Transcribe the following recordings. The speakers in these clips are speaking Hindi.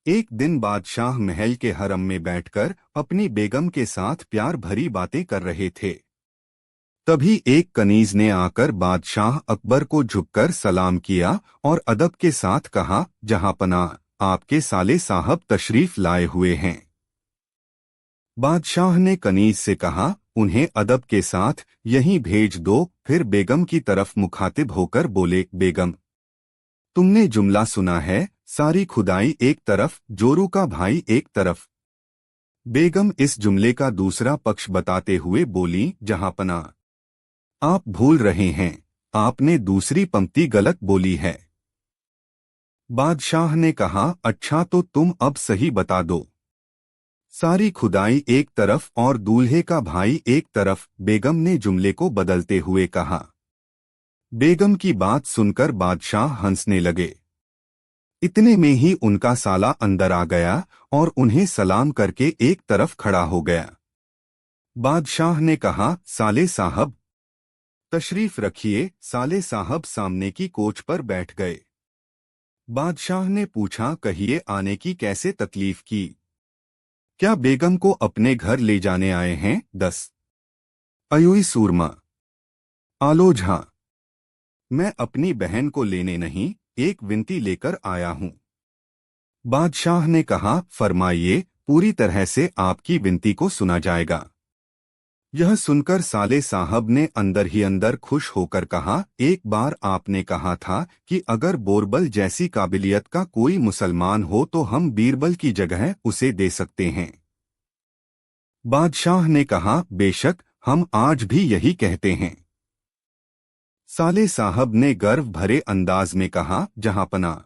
एक दिन बादशाह महल के हरम में बैठकर अपनी बेगम के साथ प्यार भरी बातें कर रहे थे। तभी एक कनीज ने आकर बादशाह अकबर को झुककर सलाम किया और अदब के साथ कहा, जहांपनाह, आपके साले साहब तशरीफ लाए हुए हैं। बादशाह ने कनीज से कहा, उन्हें अदब के साथ यहीं भेज दो। फिर बेगम की तरफ मुखातिब होकर बोले, बेगम, तुमने जुमला सुना है, सारी खुदाई एक तरफ, जोरू का भाई एक तरफ। बेगम इस जुमले का दूसरा पक्ष बताते हुए बोली, जहांपनाह, आप भूल रहे हैं, आपने दूसरी पंक्ति गलत बोली है। बादशाह ने कहा, अच्छा तो तुम अब सही बता दो। सारी खुदाई एक तरफ और दूल्हे का भाई एक तरफ, बेगम ने जुमले को बदलते हुए कहा। बेगम की बात सुनकर बादशाह हंसने लगे। इतने में ही उनका साला अंदर आ गया और उन्हें सलाम करके एक तरफ खड़ा हो गया। बादशाह ने कहा, साले साहब तशरीफ रखिए। साले साहब सामने की कोच पर बैठ गए। बादशाह ने पूछा, कहिए, आने की कैसे तकलीफ की? क्या बेगम को अपने घर ले जाने आए हैं? 10 अयूई सूरमा। आलो झा, मैं अपनी बहन को लेने नहीं, एक विनती लेकर आया हूं। बादशाह ने कहा, फरमाइए, पूरी तरह से आपकी विनती को सुना जाएगा। यह सुनकर साले साहब ने अंदर ही अंदर खुश होकर कहा, एक बार आपने कहा था कि अगर बोरबल जैसी काबिलियत का कोई मुसलमान हो तो हम बीरबल की जगह उसे दे सकते हैं। बादशाह ने कहा, बेशक, हम आज भी यही कहते हैं। साले साहब ने गर्व भरे अंदाज में कहा, जहांपनाह,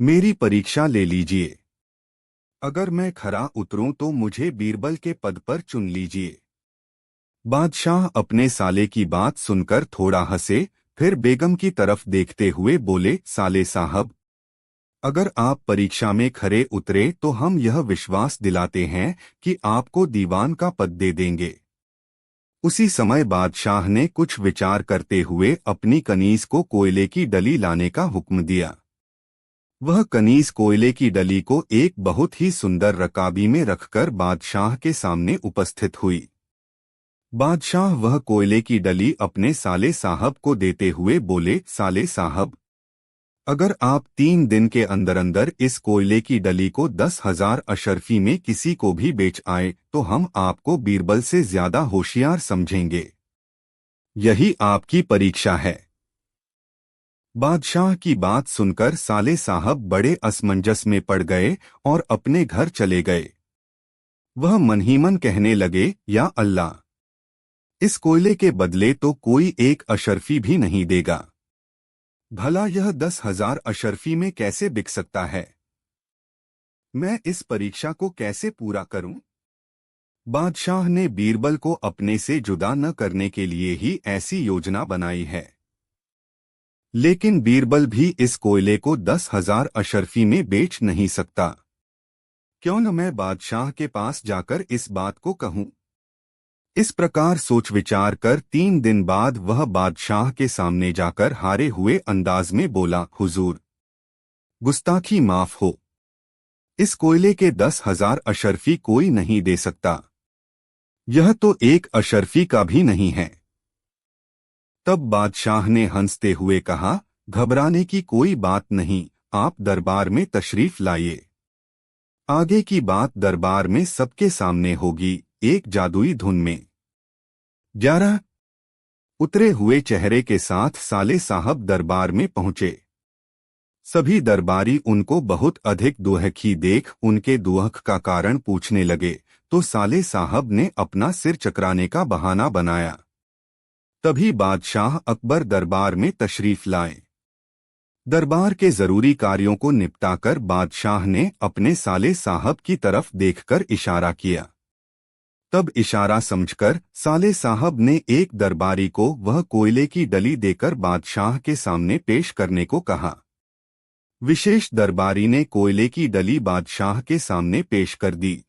मेरी परीक्षा ले लीजिए। अगर मैं खरा उतरूं तो मुझे बीरबल के पद पर चुन लीजिए। बादशाह अपने साले की बात सुनकर थोड़ा हंसे, फिर बेगम की तरफ देखते हुए बोले, साले साहब, अगर आप परीक्षा में खरे उतरे तो हम यह विश्वास दिलाते हैं कि आपको दीवान का पद दे देंगे। उसी समय बादशाह ने कुछ विचार करते हुए अपनी कनीज को कोयले की डली लाने का हुक्म दिया। वह कनीज कोयले की डली को एक बहुत ही सुंदर रकाबी में रखकर बादशाह के सामने उपस्थित हुई। बादशाह वह कोयले की डली अपने साले साहब को देते हुए बोले, साले साहब, अगर आप 3 दिन के अंदर अंदर इस कोयले की डली को 10,000 अशर्फी में किसी को भी बेच आए तो हम आपको बीरबल से ज्यादा होशियार समझेंगे। यही आपकी परीक्षा है। बादशाह की बात सुनकर साले साहब बड़े असमंजस में पड़ गए और अपने घर चले गए। वह मन ही मन कहने लगे, या अल्लाह, इस कोयले के बदले तो कोई एक अशर्फी भी नहीं देगा। भला यह 10,000 अशर्फी में कैसे बिक सकता है? मैं इस परीक्षा को कैसे पूरा करूं? बादशाह ने बीरबल को अपने से जुदा न करने के लिए ही ऐसी योजना बनाई है। लेकिन बीरबल भी इस कोयले को 10,000 अशर्फी में बेच नहीं सकता। क्यों न मैं बादशाह के पास जाकर इस बात को कहूं। इस प्रकार सोच विचार कर 3 दिन बाद वह बादशाह के सामने जाकर हारे हुए अंदाज में बोला, हुजूर, गुस्ताखी माफ हो। इस कोयले के 10,000 अशर्फी कोई नहीं दे सकता। यह तो एक अशर्फी का भी नहीं है। तब बादशाह ने हंसते हुए कहा, घबराने की कोई बात नहीं, आप दरबार में तशरीफ लाइए। आगे की बात दरबार में सबके सामने होगी। एक जादुई धुन में 11 उतरे हुए चेहरे के साथ साले साहब दरबार में पहुंचे। सभी दरबारी उनको बहुत अधिक दुहखी देख उनके दुहख का कारण पूछने लगे, तो साले साहब ने अपना सिर चकराने का बहाना बनाया। तभी बादशाह अकबर दरबार में तशरीफ लाए। दरबार के जरूरी कार्यों को निपटाकर बादशाह ने अपने साले साहब की तरफ देखकर इशारा किया। तब इशारा समझकर साले साहब ने एक दरबारी को वह कोयले की डली देकर बादशाह के सामने पेश करने को कहा। विशेष दरबारी ने कोयले की डली बादशाह के सामने पेश कर दी।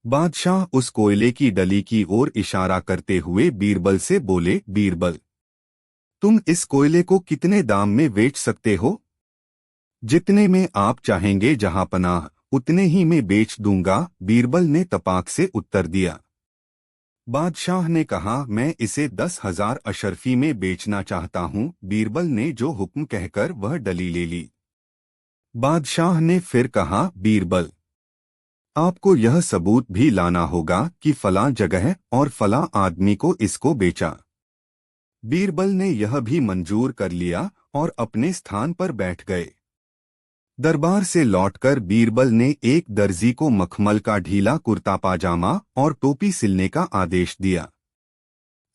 बादशाह उस कोयले की डली की ओर इशारा करते हुए बीरबल से बोले, बीरबल, तुम इस कोयले को कितने दाम में बेच सकते हो? जितने में आप चाहेंगे जहां पनाह, उतने ही में बेच दूंगा, बीरबल ने तपाक से उत्तर दिया। बादशाह ने कहा, मैं इसे 10,000 अशरफी में बेचना चाहता हूं। बीरबल ने जो हुक्म कहकर वह डली ले ली। बादशाह ने फिर कहा, बीरबल, आपको यह सबूत भी लाना होगा कि फलां जगह और फलां आदमी को इसको बेचा। बीरबल ने यह भी मंजूर कर लिया और अपने स्थान पर बैठ गए। दरबार से लौटकर बीरबल ने एक दर्जी को मखमल का ढीला कुर्ता पाजामा और टोपी सिलने का आदेश दिया।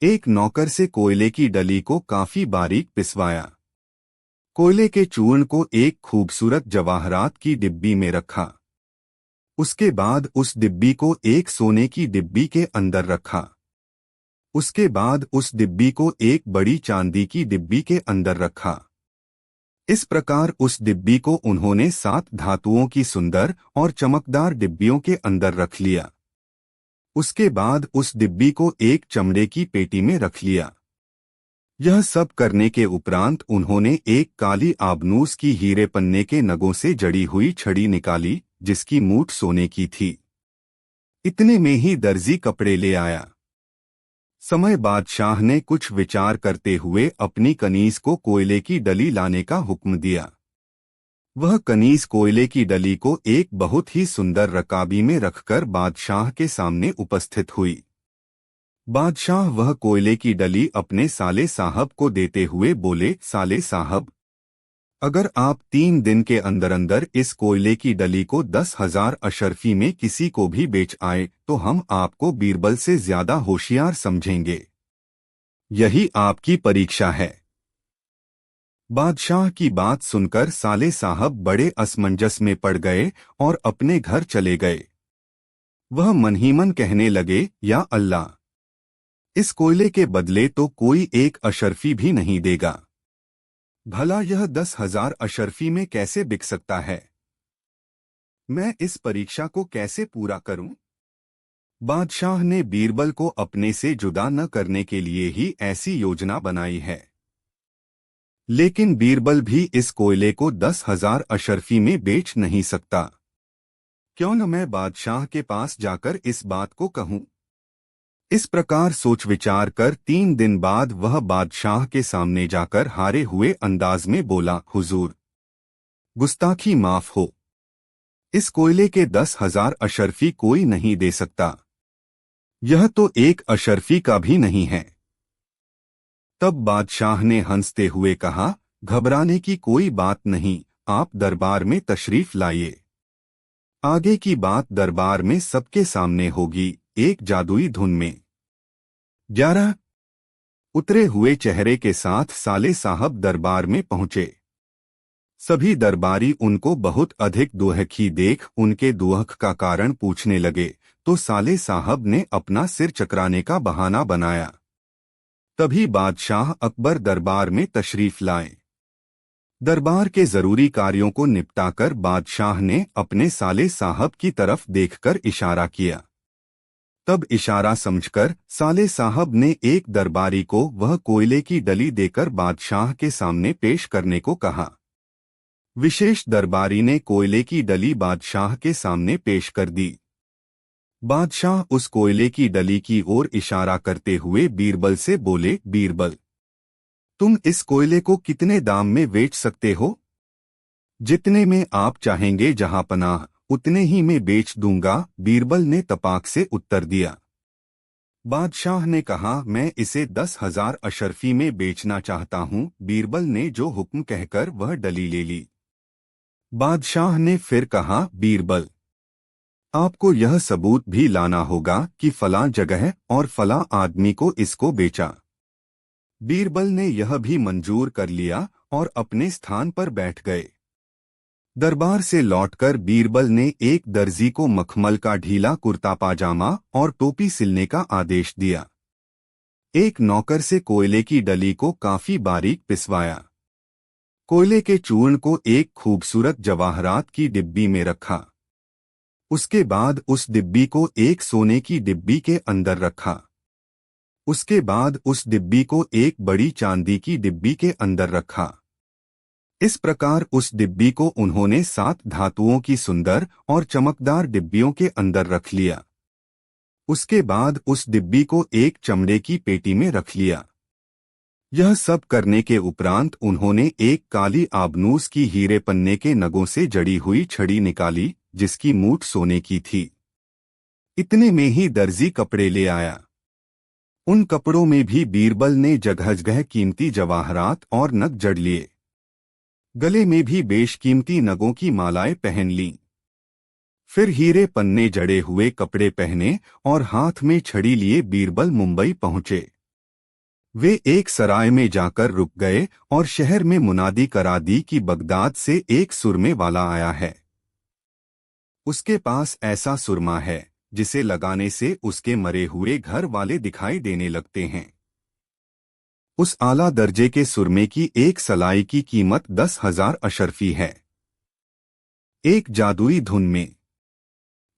एक नौकर से कोयले की डली को काफी बारीक पिसवाया। कोयले के चूर्ण को एक खूबसूरत जवाहरात की डिब्बी में रखा। उसके बाद उस डिब्बी को एक सोने की डिब्बी के अंदर रखा। उसके बाद उस डिब्बी को एक बड़ी चांदी की डिब्बी के अंदर रखा। इस प्रकार उस डिब्बी को उन्होंने 7 धातुओं की सुंदर और चमकदार डिब्बियों के अंदर रख लिया। उसके बाद उस डिब्बी को एक चमड़े की पेटी में रख लिया। यह सब करने के उपरांत उन्होंने एक काली आबनूस की हीरे पन्ने के नगों से जड़ी हुई छड़ी निकाली, जिसकी मूठ सोने की थी। इतने में ही दर्जी कपड़े ले आया। समय बादशाह ने कुछ विचार करते हुए अपनी कनीज को कोयले की डली लाने का हुक्म दिया। वह कनीज कोयले की डली को एक बहुत ही सुंदर रकाबी में रखकर बादशाह के सामने उपस्थित हुई। बादशाह वह कोयले की डली अपने साले साहब को देते हुए बोले, साले साहब, अगर आप 3 दिन के अंदर अंदर इस कोयले की डली को 10,000 अशरफी में किसी को भी बेच आए तो हम आपको बीरबल से ज्यादा होशियार समझेंगे। यही आपकी परीक्षा है। बादशाह की बात सुनकर साले साहब बड़े असमंजस में पड़ गए और अपने घर चले गए। वह मन ही मन कहने लगे, या अल्लाह, इस कोयले के बदले तो कोई एक अशरफी भी नहीं देगा। भला यह 10,000 अशरफी में कैसे बिक सकता है? मैं इस परीक्षा को कैसे पूरा करूं? बादशाह ने बीरबल को अपने से जुदा न करने के लिए ही ऐसी योजना बनाई है। लेकिन बीरबल भी इस कोयले को 10,000 अशरफी में बेच नहीं सकता। क्यों न मैं बादशाह के पास जाकर इस बात को कहूं। इस प्रकार सोच विचार कर 3 दिन बाद वह बादशाह के सामने जाकर हारे हुए अंदाज में बोला, हुजूर, गुस्ताखी माफ हो। इस कोयले के 10,000 अशरफी कोई नहीं दे सकता। यह तो एक अशरफी का भी नहीं है। तब बादशाह ने हंसते हुए कहा, घबराने की कोई बात नहीं, आप दरबार में तशरीफ लाइए। आगे की बात दरबार में सबके सामने होगी, एक जादुई धुन में। 11 उतरे हुए चेहरे के साथ साले साहब दरबार में पहुंचे। सभी दरबारी उनको बहुत अधिक दुहखी देख उनके दुहख का कारण पूछने लगे, तो साले साहब ने अपना सिर चकराने का बहाना बनाया। तभी बादशाह अकबर दरबार में तशरीफ लाए। दरबार के जरूरी कार्यों को निपटाकर बादशाह ने अपने साले साहब की तरफ देखकर इशारा किया। तब इशारा समझकर साले साहब ने एक दरबारी को वह कोयले की डली देकर बादशाह के सामने पेश करने को कहा। विशेष दरबारी ने कोयले की डली बादशाह के सामने पेश कर दी। बादशाह उस कोयले की डली की ओर इशारा करते हुए बीरबल से बोले, बीरबल, तुम इस कोयले को कितने दाम में बेच सकते हो? जितने में आप चाहेंगे जहां पनाह, उतने ही में बेच दूंगा, बीरबल ने तपाक से उत्तर दिया। बादशाह ने कहा, मैं इसे 10,000 अशरफी में बेचना चाहता हूं। बीरबल ने जो हुक्म कहकर वह डली ले ली। बादशाह ने फिर कहा, बीरबल, आपको यह सबूत भी लाना होगा कि फलां जगह और फलां आदमी को इसको बेचा। बीरबल ने यह भी मंजूर कर लिया और अपने स्थान पर बैठ गए। दरबार से लौटकर बीरबल ने एक दर्जी को मखमल का ढीला कुर्ता पाजामा और टोपी सिलने का आदेश दिया। एक नौकर से कोयले की डली को काफी बारीक पिसवाया। कोयले के चूर्ण को एक खूबसूरत जवाहरात की डिब्बी में रखा। उसके बाद उस डिब्बी को एक सोने की डिब्बी के अंदर रखा। उसके बाद उस डिब्बी को एक बड़ी चांदी की डिब्बी के अंदर रखा। इस प्रकार उस डिब्बी को उन्होंने 7 धातुओं की सुंदर और चमकदार डिब्बियों के अंदर रख लिया। उसके बाद उस डिब्बी को एक चमड़े की पेटी में रख लिया। यह सब करने के उपरांत उन्होंने एक काली आबनूस की हीरे पन्ने के नगों से जड़ी हुई छड़ी निकाली, जिसकी मूठ सोने की थी। इतने में ही दर्जी कपड़े ले आया। उन कपड़ों में भी बीरबल ने जगह-जगह कीमती जवाहरात और नग जड़ लिए। गले में भी बेशकीमती नगों की मालाएं पहन लीं। फिर हीरे पन्ने जड़े हुए कपड़े पहने और हाथ में छड़ी लिए बीरबल मुंबई पहुंचे। वे एक सराय में जाकर रुक गए और शहर में मुनादी करा दी कि बगदाद से एक सुरमे वाला आया है। उसके पास ऐसा सुरमा है जिसे लगाने से उसके मरे हुए घर वाले दिखाई देने लगते हैं। उस आला दर्जे के सुरमे की एक सलाई की कीमत 10,000 अशरफी है। एक जादुई धुन में।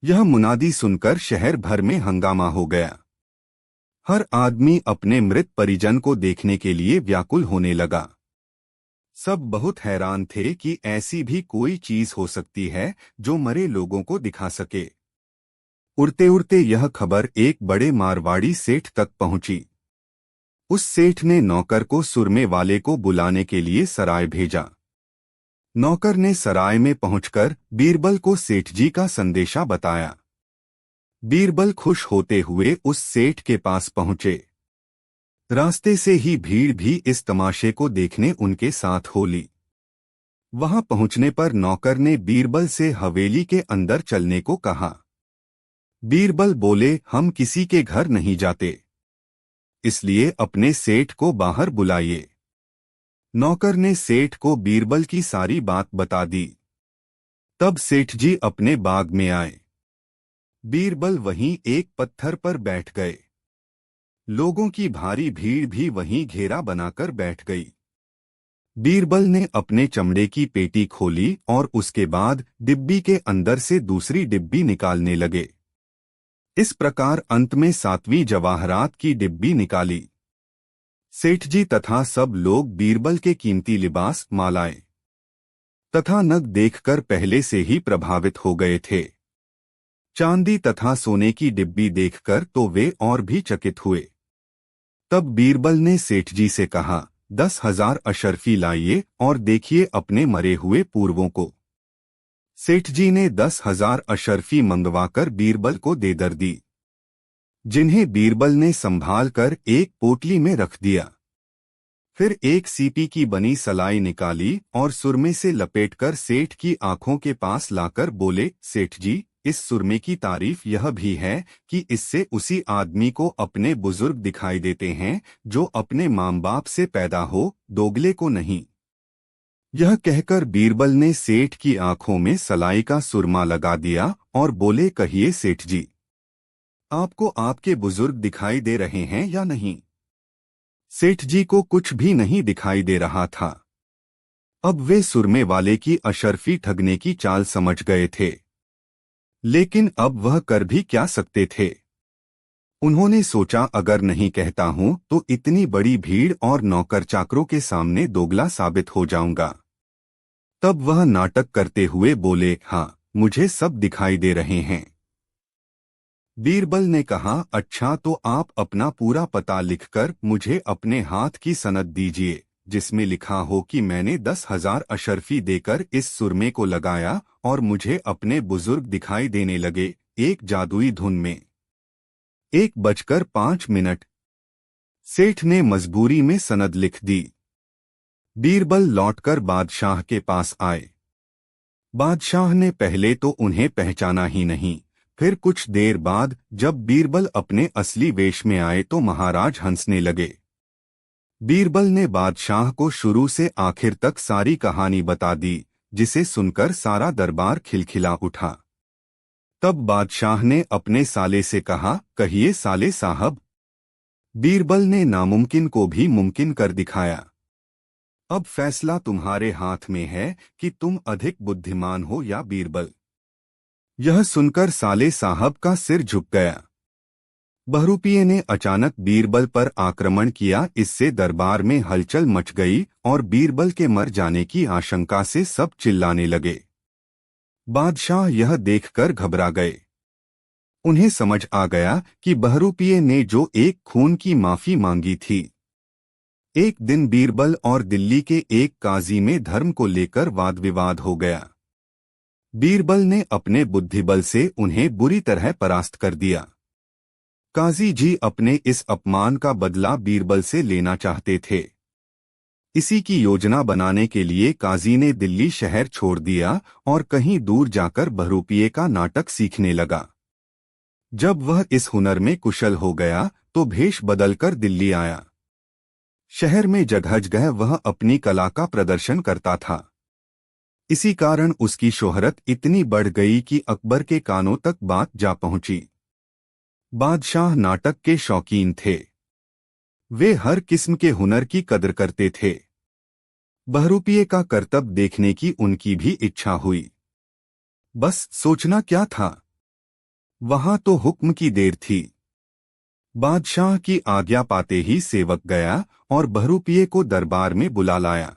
यह मुनादी सुनकर शहर भर में हंगामा हो गया। हर आदमी अपने मृत परिजन को देखने के लिए व्याकुल होने लगा। सब बहुत हैरान थे कि ऐसी भी कोई चीज हो सकती है जो मरे लोगों को दिखा सके। उड़ते उड़ते यह खबर एक बड़े मारवाड़ी सेठ तक पहुंची। उस सेठ ने नौकर को सुरमे वाले को बुलाने के लिए सराय भेजा। नौकर ने सराय में पहुंचकर बीरबल को सेठ जी का संदेशा बताया। बीरबल खुश होते हुए उस सेठ के पास पहुंचे। रास्ते से ही भीड़ भी इस तमाशे को देखने उनके साथ हो ली। वहां पहुंचने पर नौकर ने बीरबल से हवेली के अंदर चलने को कहा। बीरबल बोले, हम किसी के घर नहीं जाते, इसलिए अपने सेठ को बाहर बुलाइए। नौकर ने सेठ को बीरबल की सारी बात बता दी। तब सेठ जी अपने बाग में आए। बीरबल वहीं एक पत्थर पर बैठ गए। लोगों की भारी भीड़ भी वहीं घेरा बनाकर बैठ गई। बीरबल ने अपने चमड़े की पेटी खोली और उसके बाद डिब्बी के अंदर से दूसरी डिब्बी निकालने लगे। इस प्रकार अंत में 7वीं जवाहरात की डिब्बी निकाली। सेठ जी तथा सब लोग बीरबल के कीमती लिबास, मालाएं तथा नग देखकर पहले से ही प्रभावित हो गए थे। चांदी तथा सोने की डिब्बी देखकर तो वे और भी चकित हुए। तब बीरबल ने सेठ जी से कहा, 10,000 अशरफी लाइए और देखिए अपने मरे हुए पूर्वों को। सेठ जी ने 10,000 अशरफी मंगवाकर बीरबल को दे दर दी, जिन्हें बीरबल ने संभाल कर एक पोटली में रख दिया। फिर एक सीपी की बनी सलाई निकाली और सुरमे से लपेटकर सेठ की आंखों के पास लाकर बोले, सेठ जी, इस सुरमे की तारीफ यह भी है कि इससे उसी आदमी को अपने बुजुर्ग दिखाई देते हैं जो अपने माँ बाप से पैदा हो, दोगले को नहीं। यह कहकर बीरबल ने सेठ की आंखों में सलाई का सुरमा लगा दिया और बोले, कहिए सेठ जी, आपको आपके बुजुर्ग दिखाई दे रहे हैं या नहीं? सेठ जी को कुछ भी नहीं दिखाई दे रहा था। अब वे सुरमे वाले की अशरफी ठगने की चाल समझ गए थे, लेकिन अब वह कर भी क्या सकते थे। उन्होंने सोचा, अगर नहीं कहता हूं तो इतनी बड़ी भीड़ और नौकर चाकरों के सामने दोगला साबित हो जाऊंगा। तब वह नाटक करते हुए बोले, हाँ, मुझे सब दिखाई दे रहे हैं। बीरबल ने कहा, अच्छा तो आप अपना पूरा पता लिखकर मुझे अपने हाथ की सनद दीजिए, जिसमें लिखा हो कि मैंने 10,000 अशरफी देकर इस सुरमे को लगाया और मुझे अपने बुजुर्ग दिखाई देने लगे, एक जादुई धुन में। 1:05। सेठ ने मजबूरी में सनद लिख दी। बीरबल लौटकर बादशाह के पास आए। बादशाह ने पहले तो उन्हें पहचाना ही नहीं। फिर कुछ देर बाद जब बीरबल अपने असली वेश में आए तो महाराज हंसने लगे। बीरबल ने बादशाह को शुरू से आखिर तक सारी कहानी बता दी, जिसे सुनकर सारा दरबार खिलखिला उठा। तब बादशाह ने अपने साले से कहा, कहिए साले साहब। बीरबल ने नामुमकिन को भी मुमकिन कर दिखाया। अब फैसला तुम्हारे हाथ में है कि तुम अधिक बुद्धिमान हो या बीरबल। यह सुनकर साले साहब का सिर झुक गया। बहरूपिये ने अचानक बीरबल पर आक्रमण किया। इससे दरबार में हलचल मच गई और बीरबल के मर जाने की आशंका से सब चिल्लाने लगे। बादशाह यह देखकर घबरा गए। उन्हें समझ आ गया कि बहरूपिये ने जो एक खून की माफी मांगी थी। एक दिन बीरबल और दिल्ली के एक काजी में धर्म को लेकर वाद विवाद हो गया। बीरबल ने अपने बुद्धिबल से उन्हें बुरी तरह परास्त कर दिया। काजी जी अपने इस अपमान का बदला बीरबल से लेना चाहते थे। इसी की योजना बनाने के लिए काजी ने दिल्ली शहर छोड़ दिया और कहीं दूर जाकर बहरूपिये का नाटक सीखने लगा। जब वह इस हुनर में कुशल हो गया तो भेष बदलकर दिल्ली आया। शहर में जगह जगह वह अपनी कला का प्रदर्शन करता था। इसी कारण उसकी शोहरत इतनी बढ़ गई कि अकबर के कानों तक बात जा पहुंची। बादशाह नाटक के शौकीन थे। वे हर किस्म के हुनर की कदर करते थे। बहरूपिये का करतब देखने की उनकी भी इच्छा हुई। बस सोचना क्या था, वहां तो हुक्म की देर थी। बादशाह की आज्ञा पाते ही सेवक गया और बहरूपिये को दरबार में बुला लाया।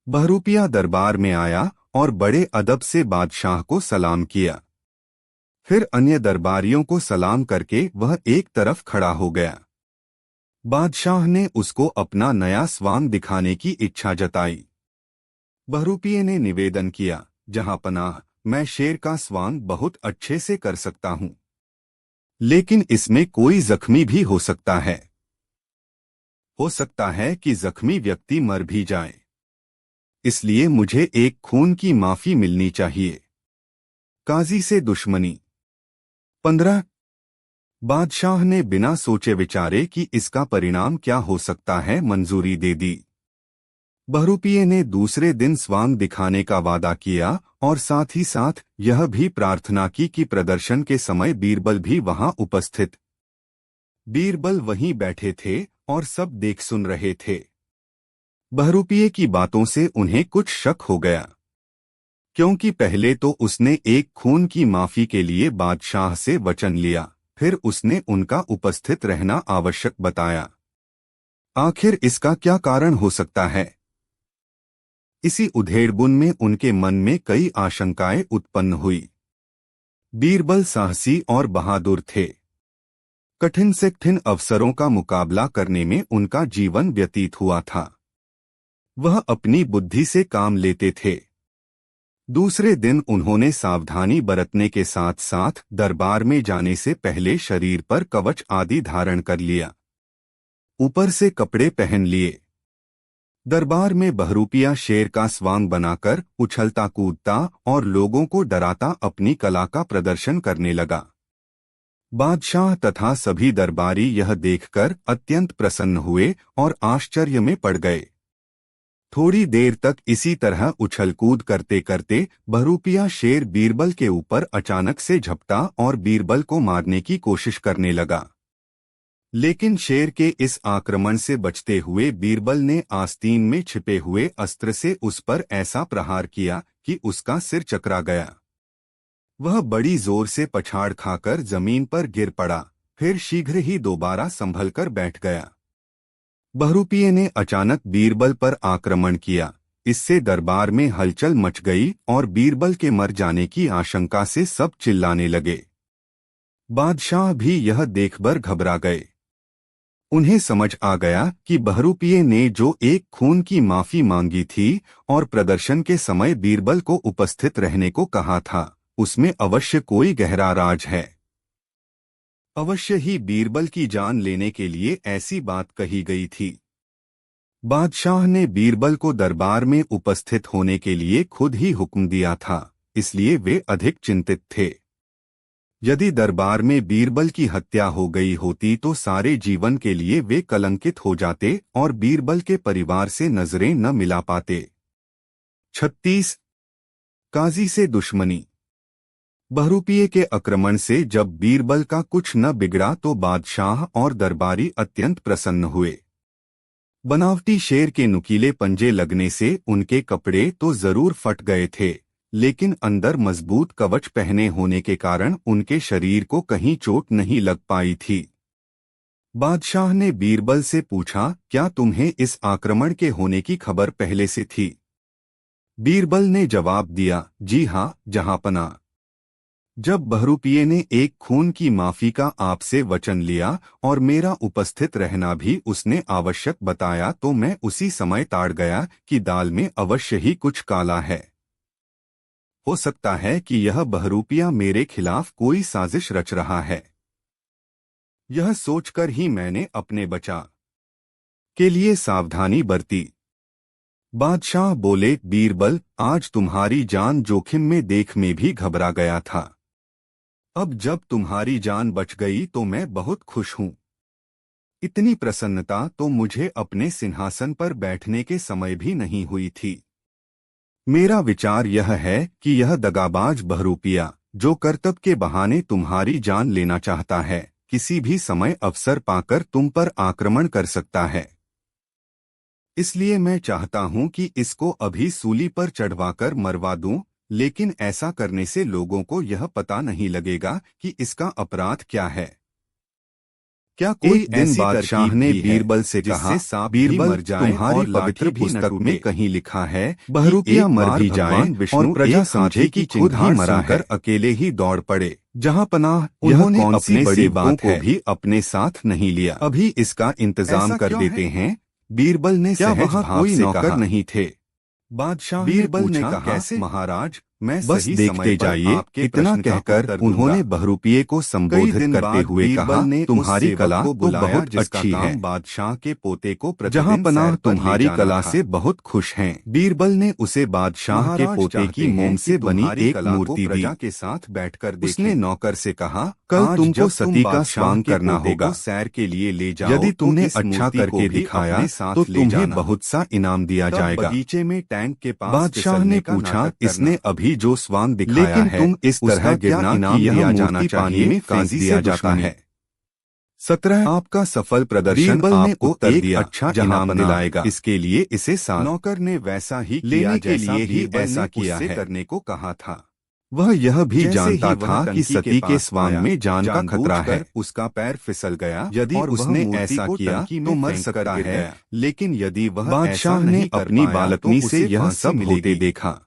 बहरूपिया दरबार में आया और बड़े अदब से बादशाह को सलाम किया। फिर अन्य दरबारियों को सलाम करके वह एक तरफ खड़ा हो गया। बादशाह ने उसको अपना नया स्वांग दिखाने की इच्छा जताई। बहरूपिये ने निवेदन किया, जहां पनाह, मैं शेर का स्वांग बहुत अच्छे से कर सकता हूं, लेकिन इसमें कोई जख्मी भी हो सकता है। हो सकता है कि जख्मी व्यक्ति मर भी जाए, इसलिए मुझे एक खून की माफी मिलनी चाहिए। काजी से दुश्मनी। 15। बादशाह ने बिना सोचे विचारे कि इसका परिणाम क्या हो सकता है मंजूरी दे दी। बहरूपिये ने दूसरे दिन स्वांग दिखाने का वादा किया और साथ ही साथ यह भी प्रार्थना की कि प्रदर्शन के समय बीरबल भी वहां उपस्थित। बीरबल वहीं बैठे थे और सब देख सुन रहे थे। बहरूपिये की बातों से उन्हें कुछ शक हो गया, क्योंकि पहले तो उसने एक खून की माफी के लिए बादशाह से वचन लिया, फिर उसने उनका उपस्थित रहना आवश्यक बताया। आखिर इसका क्या कारण हो सकता है? इसी उधेड़बुन में उनके मन में कई आशंकाएं उत्पन्न हुई। बीरबल साहसी और बहादुर थे। कठिन से कठिन अवसरों का मुकाबला करने में उनका जीवन व्यतीत हुआ था। वह अपनी बुद्धि से काम लेते थे। दूसरे दिन उन्होंने सावधानी बरतने के साथ साथ दरबार में जाने से पहले शरीर पर कवच आदि धारण कर लिया। ऊपर से कपड़े पहन लिए। दरबार में बहरूपिया शेर का स्वांग बनाकर उछलता कूदता और लोगों को डराता अपनी कला का प्रदर्शन करने लगा। बादशाह तथा सभी दरबारी यह देखकर अत्यंत प्रसन्न हुए और आश्चर्य में पड़ गए। थोड़ी देर तक इसी तरह उछल कूद करते करते बहरूपिया शेर बीरबल के ऊपर अचानक से झपटा और बीरबल को मारने की कोशिश करने लगा। लेकिन शेर के इस आक्रमण से बचते हुए बीरबल ने आस्तीन में छिपे हुए अस्त्र से उस पर ऐसा प्रहार किया कि उसका सिर चकरा गया। वह बड़ी जोर से पछाड़ खाकर जमीन पर गिर पड़ा, फिर शीघ्र ही दोबारा संभलकर बैठ गया। बहरूपिये ने अचानक बीरबल पर आक्रमण किया। इससे दरबार में हलचल मच गई और बीरबल के मर जाने की आशंका से सब चिल्लाने लगे। बादशाह भी यह देखकर घबरा गए। उन्हें समझ आ गया कि बहरूपिये ने जो एक खून की माफी मांगी थी और प्रदर्शन के समय बीरबल को उपस्थित रहने को कहा था, उसमें अवश्य कोई गहरा राज है। अवश्य ही बीरबल की जान लेने के लिए ऐसी बात कही गई थी। बादशाह ने बीरबल को दरबार में उपस्थित होने के लिए खुद ही हुक्म दिया था, इसलिए वे अधिक चिंतित थे। यदि दरबार में बीरबल की हत्या हो गई होती तो सारे जीवन के लिए वे कलंकित हो जाते और बीरबल के परिवार से नजरें न मिला पाते। 36। काजी से दुश्मनी। बहरूपिये के आक्रमण से जब बीरबल का कुछ न बिगड़ा तो बादशाह और दरबारी अत्यंत प्रसन्न हुए। बनावटी शेर के नुकीले पंजे लगने से उनके कपड़े तो जरूर फट गए थे, लेकिन अंदर मजबूत कवच पहने होने के कारण उनके शरीर को कहीं चोट नहीं लग पाई थी। बादशाह ने बीरबल से पूछा, क्या तुम्हें इस आक्रमण के होने की खबर पहले से थी? बीरबल ने जवाब दिया, जी हाँ जहांपनाह। जब बहरूपिये ने एक खून की माफी का आपसे वचन लिया और मेरा उपस्थित रहना भी उसने आवश्यक बताया तो मैं उसी समय ताड़ गया कि दाल में अवश्य ही कुछ काला है। हो सकता है कि यह बहरूपिया मेरे खिलाफ कोई साजिश रच रहा है। यह सोचकर ही मैंने अपने बचाव के लिए सावधानी बरती। बादशाह बोले, बीरबल, आज तुम्हारी जान जोखिम में देख में भी घबरा गया था। अब जब तुम्हारी जान बच गई तो मैं बहुत खुश हूं। इतनी प्रसन्नता तो मुझे अपने सिंहासन पर बैठने के समय भी नहीं हुई थी। मेरा विचार यह है कि यह दगाबाज बहरूपिया, जो करतब के बहाने तुम्हारी जान लेना चाहता है, किसी भी समय अवसर पाकर तुम पर आक्रमण कर सकता है। इसलिए मैं चाहता हूं कि इसको अभी सूली पर चढ़वाकर मरवा दूं, लेकिन ऐसा करने से लोगों को यह पता नहीं लगेगा कि इसका अपराध क्या है। क्या कोई दिन बादशाह ने बीरबल से कहा, बीरबल, तुम्हारी पवित्र पुस्तक में कहीं लिखा है बहरूपिया मर भी जाए और प्रजा समझे कि खुद ही मरा है, अकेले ही दौड़ पड़े। जहांपनाह, उन्होंने अपने बड़ी बात को भी अपने साथ नहीं लिया। अभी इसका इंतजाम कर देते हैं। बीरबल ने सहज भाव से नौकर नहीं थे। बादशाह बीरबल ने कहा, कैसे महाराज, मैं बस देखते जाइए। इतना कहकर उन्होंने बहरूपिये को संबोधित करते हुए कहा, तुम्हारी कला तो बहुत अच्छी है। बादशाह के पोते को जहांपनाह तुम्हारी कला से बहुत खुश हैं। बीरबल ने उसे बादशाह के पोते की मोम से बनी एक मूर्ति दी। के साथ बैठकर उसने नौकर से कहा, कल तुमको सती का स्वांग करना होगा, सैर के लिए ले जाओ। यदि तुमने अच्छा करके दिखाया तो तुम्हें बहुत सा इनाम दिया जाएगा। बगीचे में टैंक के पास बादशाह ने पूछा, इसने अभी जो स्वांग दिखाया लेकिन है, तुम इस तरह गिरना इनाम दिया जाना चाहिए में काजी दिया जाता है। 17 आपका सफल प्रदर्शन आपको एक अच्छा इनाम दिलाएगा। इसके लिए इसे नौकर ने वैसा ही लेने के लिए ही ऐसा किया है करने को कहा था। वह यह भी जानता था कि सती के स्वांग में जान का खतरा है। उसका पैर फिसल गया। यदि उसने ऐसा किया तो मर सकता है, लेकिन यदि वह बादशाह ने अपनी बालकनी से यह सब होते देखा,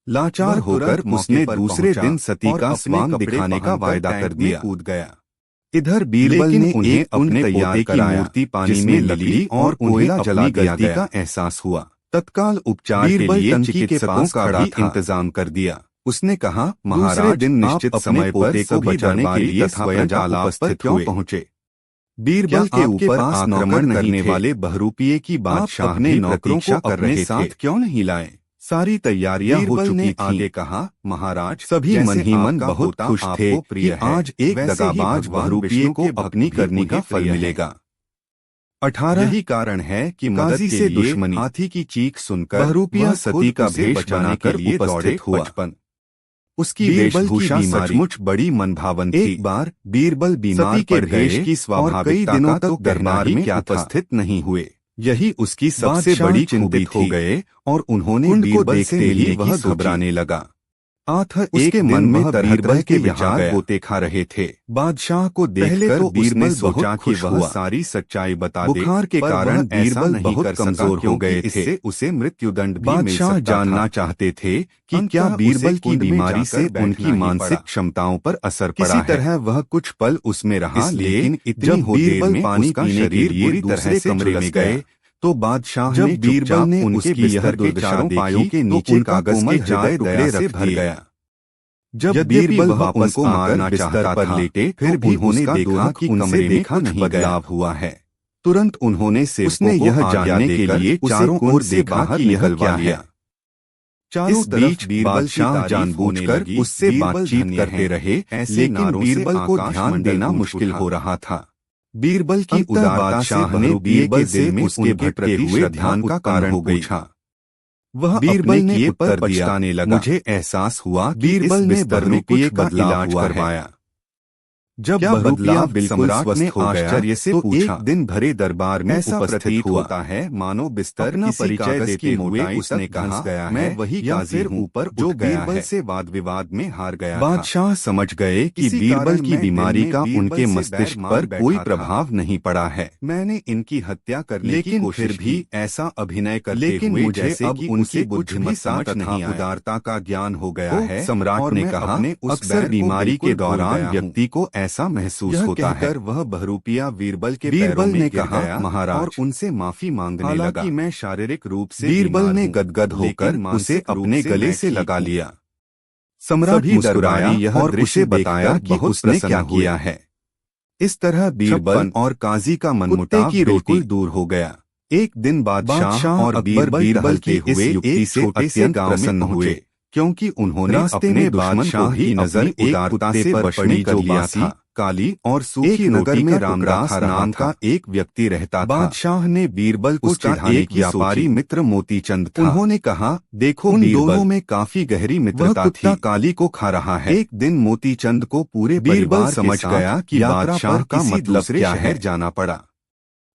लाचार होकर उसने दूसरे दिन सती का स्वांग दिखाने का वायदा कर दिया। कूद गया। इधर बीरबल ने उन्हें अपने तैयार की मूर्ति पानी में लगी और कोयला जला दिया का एहसास हुआ। तत्काल उपचार के लिए चिकित्सकों का भी इंतजाम कर दिया। उसने कहा, महाराज, दिन निश्चित समय पर को बचाने के लिए स्वयं तालाब पर क्यों पहुँचे? बीरबल के ऊपर आक्रमण करने वाले बहरूपिये की बादशाह ने नौकरों को अपने साथ क्यों नहीं लाए? सारी तैयारियां हो चुकी थी। आगे कहा, महाराज, सभी मन ही मन बहुत खुश थे कि आज एक दगाबाज बहरूपिये को अपनी करनी का फल मिलेगा। 18 यही कारण है कि काजी से दुश्मनी हाथी की चीख सुनकर बहरूपिया सती का भेष बनाकर उपस्थित हुआ। उसकी वेशभूषा सचमुच बड़ी मनभावन थी। एक बार बीरबल बीमार पड़ गए की स्वाभाविकता तक दरबार में उपस्थित नहीं हुए। यही उसकी सबसे बड़ी चिंतित हो गए और उन्होंने बीरबल से मिली वह घबराने लगा। उसके मन में तरह के विचार होते खा रहे थे। बादशाह को देखकर तो बीरबल सोचा कि वह सारी सच्चाई बता दे। बुखार के कारण बीरबल बहुत कमजोर हो गए थे। उसे मृत्युदंड भी मिल सकता था। बादशाह जानना चाहते थे कि क्या बीरबल की बीमारी से उनकी मानसिक क्षमताओं पर असर पड़ा है। किसी तरह वह कुछ पल उसमें रहा, लेकिन जब बीरबल पानी पीने के लिए दूसरे कमरे में गए तो बादशाह जब बीरबल ने उसकी यह दुर्दशा पायों के नीचे कागज के जाल टुकड़े से भर गया। जब बीरबल वापस को मारना चाहता पर लेटे, फिर भी उन्होंने देखा कि कमरे में कुछ बदलाव हुआ है। तुरंत उन्होंने उसने यह जानने के लिए चारों ओर देखा कि यह क्या है। चारों बीच बीरबल शाह जानबूझकर उससे बातचीत करते रहे, लेकिन बीरबल को ध्यान देना मुश्किल हो रहा था। बीरबल की उदारता बादशाह ने बीरबल से उसके भटके हुए ध्यान का कारण पूछा। वह बीरबल ने उत्तर पछताने लगा। मुझे एहसास हुआ बीरबल ने बहरूपिये का इलाज करवाया। जब बदलाव बिल्कुल स्वस्थ हो गया आश्चर्य से तो पूछा, एक दिन भरे दरबार में ऐसा प्रतीत होता है मानो बिस्तर अपना परिचय देते हुए उसने कहा गया मैं वही काजी हूँ ऊपर जो बीरबल से वाद विवाद में हार गया। बादशाह समझ गए कि बीरबल की बीमारी का उनके मस्तिष्क पर कोई प्रभाव नहीं पड़ा है। मैंने इनकी हत्या करने की कोशिश फिर भी ऐसा अभिनय करते हुए मुझे अब उनकी बुद्धिमत्ता तथा उदारता का ज्ञान हो गया है। सम्राट ने कहा अक्सर बीमारी के दौरान व्यक्ति को ऐसा महसूस होता है। वह बहरूपिया बीरबल ने कहा महाराज और उनसे माफी मांगने लगा कि मैं शारीरिक रूप से बीरबल ने गदगद होकर उसे अपने गले से लगा लिया। सम्राट मुस्कुराया यह और उसे बताया कि उसने क्या किया है। इस तरह बीरबल और काजी का मनमुटाव बिल्कुल दूर हो गया। एक दिन बादशाह और बीरबल के हुए युक्ति से अत्यंत प्रसन्न हुए क्योंकि उन्होंने अपने बादशाह की नजर उदारता से पड़ी जो लिया था। काली और सूखी नगर में रामदास नाम का एक व्यक्ति रहता था। बादशाह ने बीरबल को चिढ़ाने एक व्यापारी मित्र मोतीचंद था। उन्होंने कहा देखो उन दोनों में काफी गहरी मित्रता थी। काली को खा रहा है। एक दिन मोतीचंद को पूरे परिवार समझ गया कि बादशाह का मतलब क्या है जाना पड़ा।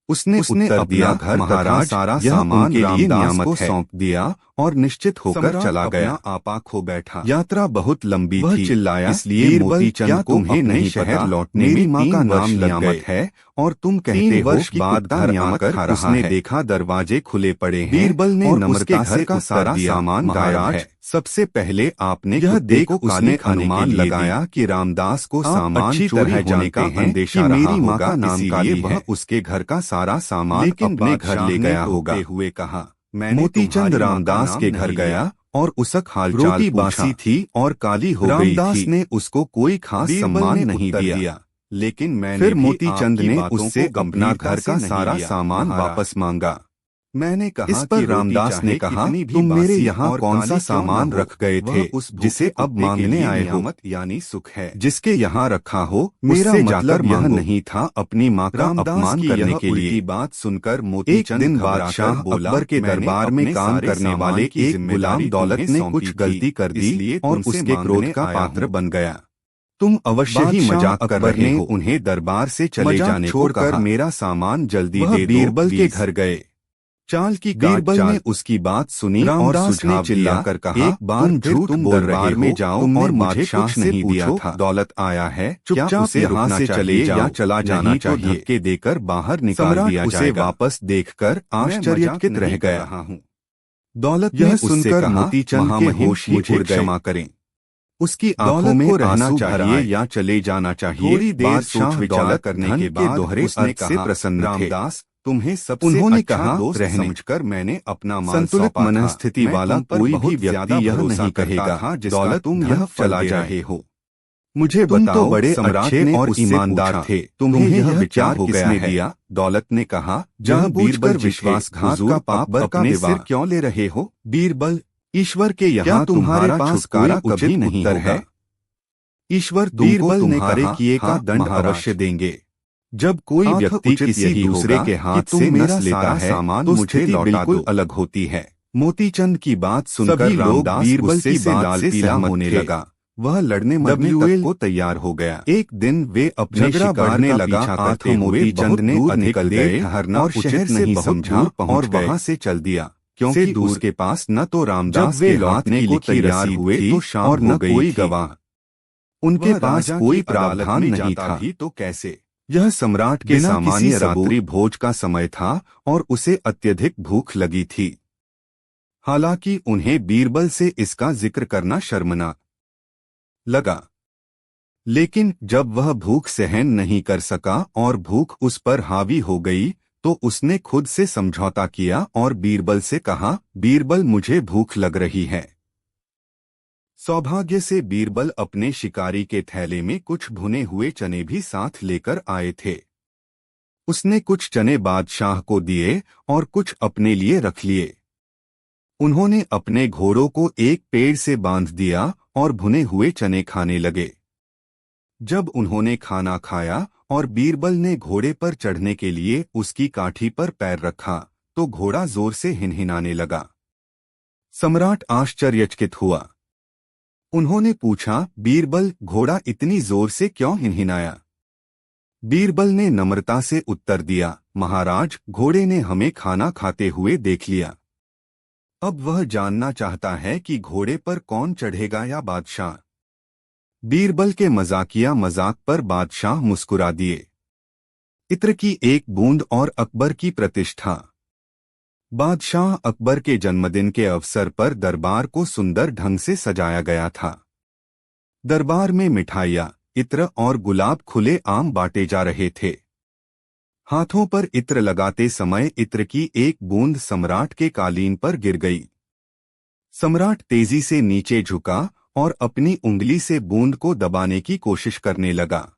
उसने उत्तर दिया घर महाराज सारा सामान के लिए रामदास को सौंप दिया और निश्चित होकर चला गया। आपा खो बैठा। यात्रा बहुत लंबी थी। चिल्लाया इसलिए मोतीचंद को तुम्हें नई शहर लौटने मेरी माँ का नाम नियामत है और तुम कहते हो बाद घर आकर उसने देखा दरवाजे खुले पड़े हैं। बीरबल ने नम्रता से का सारा सामान महाराज सबसे पहले आपने यह देख उसने अनुमान लगाया कि रामदास को सामान चोरी होने का अंदेशा रहा होगा इसलिए वह उसके घर का सारा सामान अपने घर ले गया होगा। हुए कहा मोतीचंद रामदास के घर गया और उसक हालचाल बासी थी और काली हो गई थी। रामदास ने उसको कोई खास सम्मान नहीं दिया लेकिन मैंने फिर मोतीचंद ने उससे अपना घर का सारा सामान वापस मांगा। मैंने कहा इस पर रामदास ने कहा तुम मेरे यहाँ कौन सा सामान रख गए थे जिसे अब मांगने आए हो यानी सुख है जिसके यहाँ रखा हो मेरा मतलब यह नहीं था अपनी माँ का अपमान करने के लिए। बात सुनकर मोतीचंद दिन बादशाह अकबर के दरबार में काम करने वाले एक गुलाम दौलत ने कुछ गलती कर दी और उसके क्रोध का पात्र बन गया। तुम अवश्य ही मजाक कर रहे हो। उन्हें दरबार से चले जाने छोड़कर मेरा सामान जल्दी दे। बीरबल के घर गए। चाल की बीरबल ने उसकी बात सुनी और सुझाव चिल्लाकर कहा एक बार झूठ तुम दरबार में जाओ और बादशाह से नहीं दिया था दौलत आया है चुपचाप उसे यहाँ से चले या चला जाना चाहिए। धक्के देकर बाहर निकाल दिया उसे वापस देखकर आश्चर्यचकित रह गया। दौलत यह सुनकर मोतीचंद के होश मुझे क्षमा करें उसकी आंखों में रहना चाहिए या चले जाना चाहिए। थोड़ी देर सोच विचार करने के बाद दोहरे अर्थ से प्रसन्न रामदास तुम्हें सबसे उन्होंने कहा समझकर मैंने अपना संतुलित मनस्थिति वाला कोई भी व्यक्ति यह नहीं कहेगा दौलत तुम यह चला रहे हो। मुझे तुम तो बड़े अच्छे और ईमानदार थे तुम्हें यह विचार किसने दिया? दौलत ने कहा जहाँ बीरबल विश्वासघात का पाप अपने सिर क्यों ले रहे हो? बीरबल ईश्वर के यहाँ तुम्हारे पास छुटकारा कभी नहीं है। ईश्वर तुमको तुम्हारे किए का दंड अवश्य देंगे। जब कोई व्यक्ति किसी दूसरे के हाथ से नस लेता है तो मुझे बिल्कुल अलग होती है। मोतीचंद की बात सुनकर रामदास बीरबल की बात से सहमत होने लगा। वह लड़ने मरने तक को तैयार हो गया। एक दिन वे अपने शिकार ने लगा आते मोतीचंद ने निकल गए और शहर से नहीं समझा और वहां से चल दिया क्योंकि दूर के पास न तो रामदास के लौटने को तैयार हुए और न कोई गवाह। उनके पास कोई प्रावधान नहीं था तो कैसे? यह सम्राट के सामान्य रात्रि भोज का समय था और उसे अत्यधिक भूख लगी थी। हालांकि उन्हें बीरबल से इसका जिक्र करना शर्मनाक लगा लेकिन जब वह भूख सहन नहीं कर सका और भूख उस पर हावी हो गई तो उसने खुद से समझौता किया और बीरबल से कहा बीरबल मुझे भूख लग रही है। सौभाग्य से बीरबल अपने शिकारी के थैले में कुछ भुने हुए चने भी साथ लेकर आए थे। उसने कुछ चने बादशाह को दिए और कुछ अपने लिए रख लिए। उन्होंने अपने घोड़ों को एक पेड़ से बांध दिया और भुने हुए चने खाने लगे। जब उन्होंने खाना खाया और बीरबल ने घोड़े पर चढ़ने के लिए उसकी काठी पर पैर रखा तो घोड़ा जोर से हिनहिनाने लगा। सम्राट आश्चर्यचकित हुआ। उन्होंने पूछा बीरबल घोड़ा इतनी जोर से क्यों हिनहिनाया? बीरबल ने नम्रता से उत्तर दिया, महाराज, घोड़े ने हमें खाना खाते हुए देख लिया। अब वह जानना चाहता है कि घोड़े पर कौन चढ़ेगा या बादशाह। बीरबल के मजाकिया मजाक पर बादशाह मुस्कुरा दिए। इत्र की एक बूंद और अकबर की प्रतिष्ठा। बादशाह अकबर के जन्मदिन के अवसर पर दरबार को सुंदर ढंग से सजाया गया था। दरबार में मिठाइयाँ, इत्र और गुलाब खुले आम बांटे जा रहे थे। हाथों पर इत्र लगाते समय इत्र की एक बूंद सम्राट के कालीन पर गिर गई। सम्राट तेजी से नीचे झुका और अपनी उंगली से बूंद को दबाने की कोशिश करने लगा,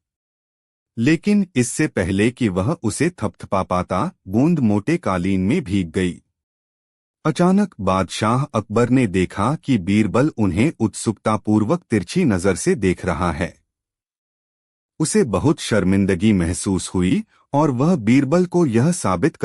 लेकिन इससे पहले कि वह उसे थपथपा पाता, बूंद मोटे कालीन में भीग गई। अचानक बादशाह अकबर ने देखा कि बीरबल उन्हें उत्सुकतापूर्वक तिरछी नजर से देख रहा है। उसे बहुत शर्मिंदगी महसूस हुई और वह बीरबल को यह साबित कर